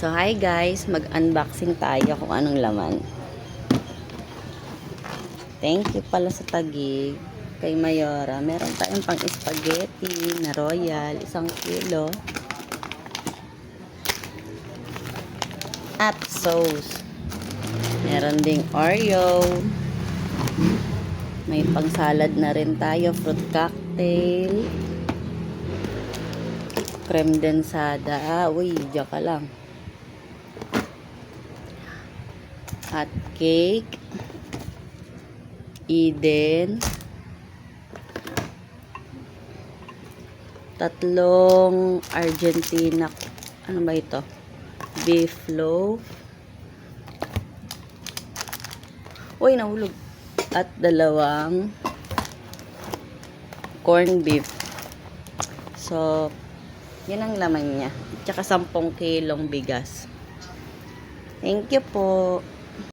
So, hi guys, mag-unboxing tayo kung anong laman. Thank you pala sa tagig kay Mayora. Meron tayong pang spaghetti na royal, 1 kilo. At sauce. Meron ding Oreo. May pang salad na rin tayo, fruit cocktail. Creme densada. Uy, diyan ka lang. At cake. Eden. 3 Argentina. Ano ba ito? Beef loaf. Uy, nahulog. At 2 corn beef. So, yan ang laman niya. Tsaka 10 kilong bigas. Thank you po.